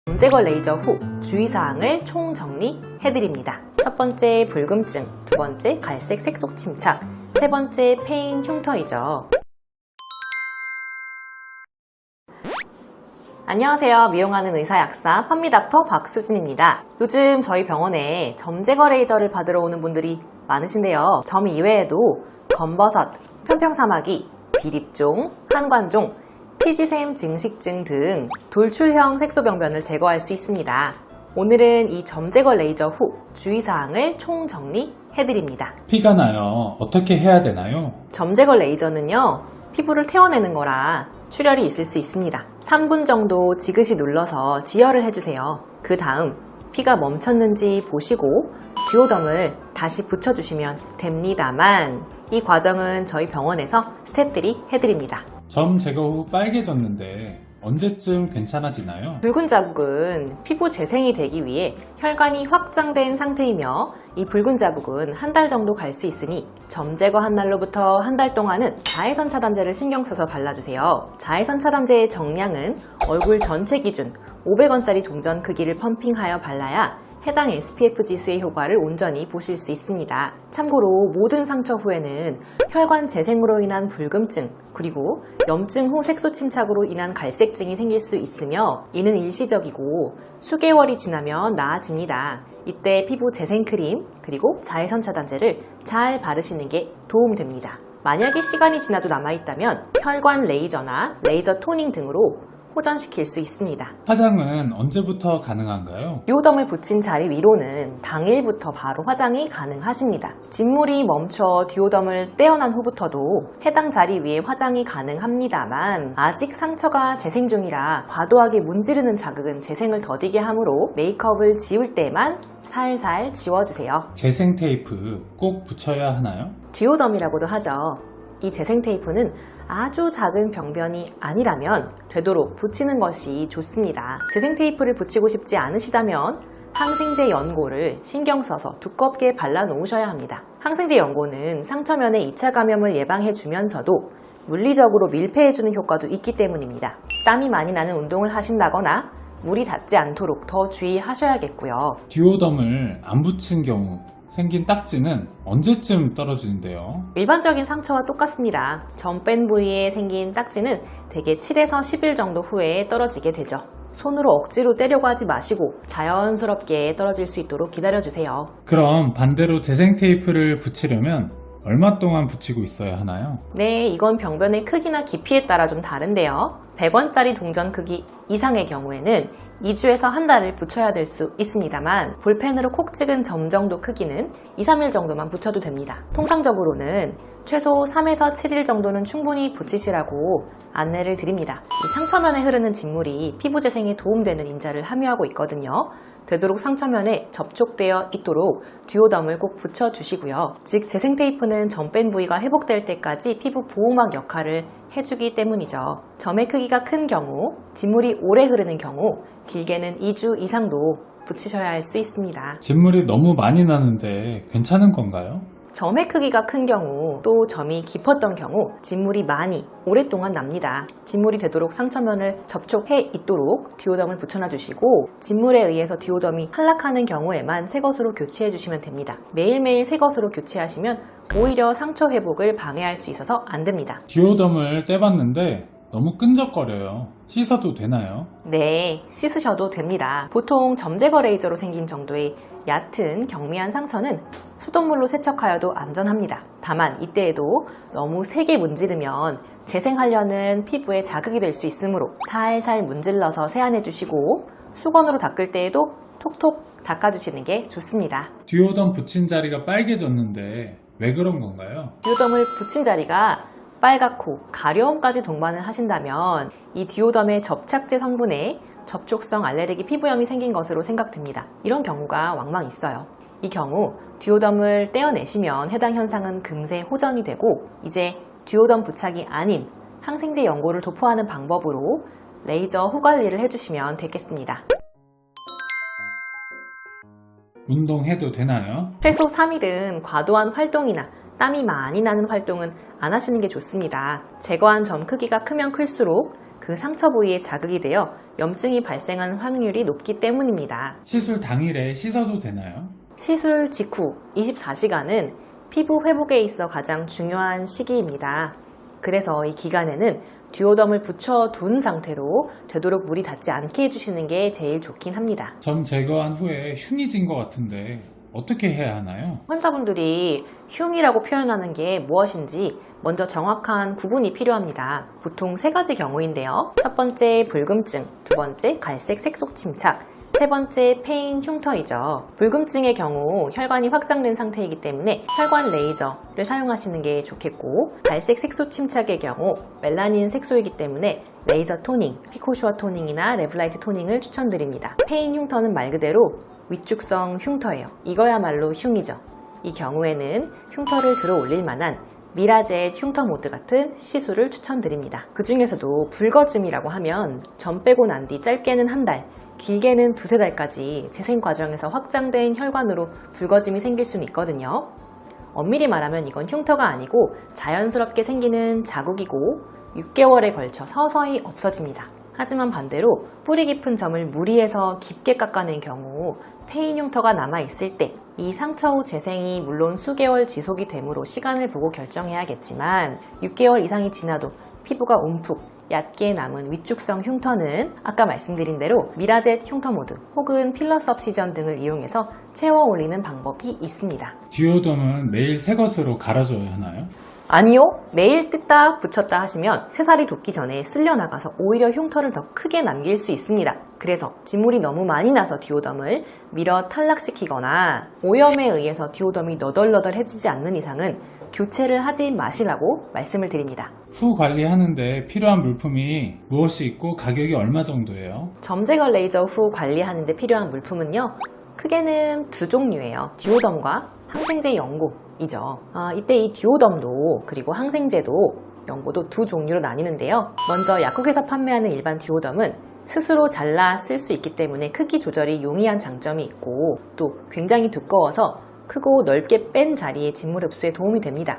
점제거 레이저 후 주의사항을 총정리해드립니다. 첫 번째 붉음증, 두 번째 갈색 색소 침착, 세 번째 페인 흉터이죠. 안녕하세요. 미용하는 의사 약사 판미닥터 박수진입니다. 요즘 저희 병원에 점제거 레이저를 받으러 오는 분들이 많으신데요. 점 이외에도 검버섯, 편평사마귀, 비립종, 한관종, 피지샘 증식증 등 돌출형 색소병변을 제거할 수 있습니다. 오늘은 이 점제거 레이저 후 주의사항을 총정리해드립니다. 피가 나요. 어떻게 해야 되나요? 점제거 레이저는요, 피부를 태워내는 거라 출혈이 있을 수 있습니다. 3분 정도 지그시 눌러서 지혈을 해주세요. 그 다음 피가 멈췄는지 보시고 듀오덤을 다시 붙여주시면 됩니다만, 이 과정은 저희 병원에서 스태프들이 해드립니다. 점 제거 후 빨개졌는데 언제쯤 괜찮아지나요? 붉은 자국은 피부 재생이 되기 위해 혈관이 확장된 상태이며, 이 붉은 자국은 한 달 정도 갈 수 있으니 점 제거한 날로부터 한 달 동안은 자외선 차단제를 신경 써서 발라주세요. 자외선 차단제의 정량은 얼굴 전체 기준 500원짜리 동전 크기를 펌핑하여 발라야 해당 SPF 지수의 효과를 온전히 보실 수 있습니다. 참고로 모든 상처 후에는 혈관 재생으로 인한 붉음증, 그리고 염증 후 색소 침착으로 인한 갈색증이 생길 수 있으며, 이는 일시적이고 수개월이 지나면 나아집니다. 이때 피부 재생크림 그리고 자외선 차단제를 잘 바르시는 게 도움됩니다. 만약에 시간이 지나도 남아있다면 혈관 레이저나 레이저 토닝 등으로 호전시킬 수 있습니다. 화장은 언제부터 가능한가요? 듀오덤을 붙인 자리 위로는 당일부터 바로 화장이 가능하십니다. 진물이 멈춰 듀오덤을 떼어난 후부터도 해당 자리 위에 화장이 가능합니다만, 아직 상처가 재생 중이라 과도하게 문지르는 자극은 재생을 더디게 하므로 메이크업을 지울 때만 살살 지워주세요. 재생 테이프 꼭 붙여야 하나요? 듀오덤이라고도 하죠. 이 재생 테이프는 아주 작은 병변이 아니라면 되도록 붙이는 것이 좋습니다. 재생 테이프를 붙이고 싶지 않으시다면 항생제 연고를 신경 써서 두껍게 발라 놓으셔야 합니다. 항생제 연고는 상처면의 2차 감염을 예방해 주면서도 물리적으로 밀폐해주는 효과도 있기 때문입니다. 땀이 많이 나는 운동을 하신다거나 물이 닿지 않도록 더 주의하셔야겠고요. 듀오덤을 안 붙인 경우 생긴 딱지는 언제쯤 떨어지는데요? 일반적인 상처와 똑같습니다. 점 뺀 부위에 생긴 딱지는 대개 7에서 10일 정도 후에 떨어지게 되죠. 손으로 억지로 떼려고 하지 마시고 자연스럽게 떨어질 수 있도록 기다려주세요. 그럼 반대로 재생 테이프를 붙이려면 얼마 동안 붙이고 있어야 하나요? 네, 이건 병변의 크기나 깊이에 따라 좀 다른데요. 100원짜리 동전 크기 이상의 경우에는 2주에서 한 달을 붙여야 될 수 있습니다만, 볼펜으로 콕 찍은 점 정도 크기는 2, 3일 정도만 붙여도 됩니다. 통상적으로는 최소 3에서 7일 정도는 충분히 붙이시라고 안내를 드립니다. 이 상처면에 흐르는 진물이 피부 재생에 도움되는 인자를 함유하고 있거든요. 되도록 상처면에 접촉되어 있도록 듀오덤을 꼭 붙여주시고요. 즉, 재생 테이프는 점 뺀 부위가 회복될 때까지 피부 보호막 역할을 해주기 때문이죠. 점의 크기가 큰 경우, 진물이 오래 흐르는 경우, 길게는 2주 이상도 붙이셔야 할 수 있습니다. 진물이 너무 많이 나는데 괜찮은 건가요? 점의 크기가 큰 경우, 또 점이 깊었던 경우 진물이 많이 오랫동안 납니다. 진물이 되도록 상처면을 접촉해 있도록 듀오덤을 붙여놔 주시고, 진물에 의해서 듀오덤이 탈락하는 경우에만 새 것으로 교체해 주시면 됩니다. 매일매일 새 것으로 교체하시면 오히려 상처 회복을 방해할 수 있어서 안 됩니다. 듀오덤을 떼봤는데 너무 끈적거려요. 씻어도 되나요? 네, 씻으셔도 됩니다. 보통 점제거 레이저로 생긴 정도의 얕은 경미한 상처는 수돗물로 세척하여도 안전합니다. 다만 이때에도 너무 세게 문지르면 재생하려는 피부에 자극이 될 수 있으므로 살살 문질러서 세안해 주시고, 수건으로 닦을 때에도 톡톡 닦아주시는 게 좋습니다. 듀오덤 붙인 자리가 빨개졌는데 왜 그런 건가요? 듀오덤을 붙인 자리가 빨갛고 가려움까지 동반을 하신다면 이 듀오덤의 접착제 성분에 접촉성 알레르기 피부염이 생긴 것으로 생각됩니다. 이런 경우가 왕왕 있어요. 이 경우 듀오덤을 떼어내시면 해당 현상은 금세 호전이 되고, 이제 듀오덤 부착이 아닌 항생제 연고를 도포하는 방법으로 레이저 후 관리를 해주시면 되겠습니다. 운동해도 되나요? 최소 3일은 과도한 활동이나 땀이 많이 나는 활동은 안 하시는 게 좋습니다. 제거한 점 크기가 크면 클수록 그 그 상처 부위에 자극이 되어 염증이 발생한 확률이 높기 때문입니다. 시술 당일에 씻어도 되나요? 시술 직후 24시간은 피부 회복에 있어 가장 중요한 시기입니다. 그래서 이 기간에는 듀오덤을 붙여둔 상태로 되도록 물이 닿지 않게 해주시는 게 제일 좋긴 합니다. 점 제거한 후에 흉이 진 것 같은데 어떻게 해야 하나요? 환자분들이 흉이라고 표현하는 게 무엇인지 먼저 정확한 구분이 필요합니다. 보통 세 가지 경우인데요. 첫 번째 불금증, 두 번째 갈색 색소 침착, 세 번째 페인 흉터이죠. 불금증의 경우 혈관이 확장된 상태이기 때문에 혈관 레이저를 사용하시는 게 좋겠고, 갈색 색소 침착의 경우 멜라닌 색소이기 때문에 레이저 토닝, 피코슈어 토닝이나 레블라이트 토닝을 추천드립니다. 페인 흉터는 말 그대로 위축성 흉터예요. 이거야말로 흉이죠. 이 경우에는 흉터를 들어 올릴 만한 미라젯 흉터 모드 같은 시술을 추천드립니다. 그 중에서도 불거짐이라고 하면 점 빼고 난 뒤 짧게는 한 달, 길게는 두세 달까지 재생 과정에서 확장된 혈관으로 불거짐이 생길 수는 있거든요. 엄밀히 말하면 이건 흉터가 아니고 자연스럽게 생기는 자국이고 6개월에 걸쳐 서서히 없어집니다. 하지만 반대로 뿌리 깊은 점을 무리해서 깊게 깎아낸 경우 페인 흉터가 남아있을 때 이 상처 후 재생이 물론 수개월 지속이 되므로 시간을 보고 결정해야겠지만 6개월 이상이 지나도 피부가 움푹 얕게 남은 위축성 흉터는 아까 말씀드린 대로 미라젯 흉터 모드 혹은 필러 서시전 등을 이용해서 채워 올리는 방법이 있습니다. 듀오덤은 매일 새 것으로 갈아줘야 하나요? 아니요. 매일 뜯다 붙였다 하시면 새살이 돋기 전에 쓸려나가서 오히려 흉터를 더 크게 남길 수 있습니다. 그래서 진물이 너무 많이 나서 듀오덤을 밀어 탈락시키거나 오염에 의해서 듀오덤이 너덜너덜해지지 않는 이상은 교체를 하지 마시라고 말씀을 드립니다. 후 관리하는데 필요한 물품이 무엇이 있고 가격이 얼마 정도예요? 점 제거 레이저 후 관리하는데 필요한 물품은요. 크게는 두 종류예요. 듀오덤과 항생제 연고이죠. 이때 이 듀오덤도 그리고 항생제도 연고도 두 종류로 나뉘는데요. 먼저 약국에서 판매하는 일반 듀오덤은 스스로 잘라 쓸 수 있기 때문에 크기 조절이 용이한 장점이 있고 또 굉장히 두꺼워서 크고 넓게 뺀 자리에 진물 흡수에 도움이 됩니다.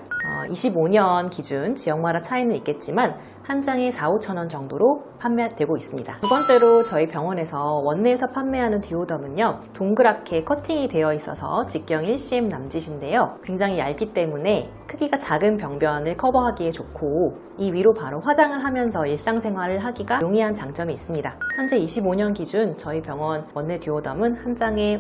25년 기준 지역마다 차이는 있겠지만 한 장에 4-5천 원 정도로 판매되고 있습니다. 두 번째로 저희 병원에서 원내에서 판매하는 듀오덤은요. 동그랗게 커팅이 되어 있어서 직경 1cm 남짓인데요. 굉장히 얇기 때문에 크기가 작은 병변을 커버하기에 좋고 이 위로 바로 화장을 하면서 일상생활을 하기가 용이한 장점이 있습니다. 현재 25년 기준 저희 병원 원내 듀오덤은 한 장에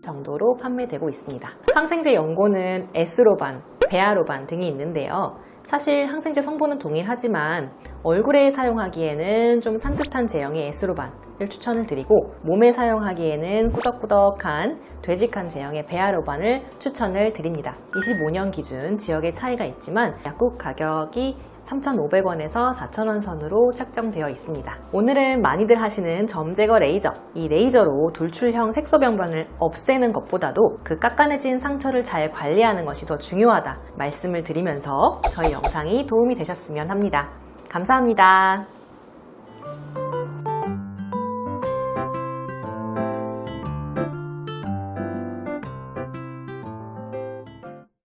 정도로 판매되고 있습니다. 항생제 연고는 에스로반, 베아로반 등이 있는데요. 사실 항생제 성분은 동일하지만 얼굴에 사용하기에는 좀 산뜻한 제형의 에스로반을 추천을 드리고 몸에 사용하기에는 꾸덕꾸덕한 되직한 제형의 베아로반을 추천을 드립니다. 25년 기준 지역의 차이가 있지만 약국 가격이 3,500원에서 4,000원 선으로 책정되어 있습니다. 오늘은 많이들 하시는 점 제거 레이저, 이 레이저로 돌출형 색소병변을 없애는 것보다도 그 깎아내진 상처를 잘 관리하는 것이 더 중요하다 말씀을 드리면서 저희 영상이 도움이 되셨으면 합니다. 감사합니다.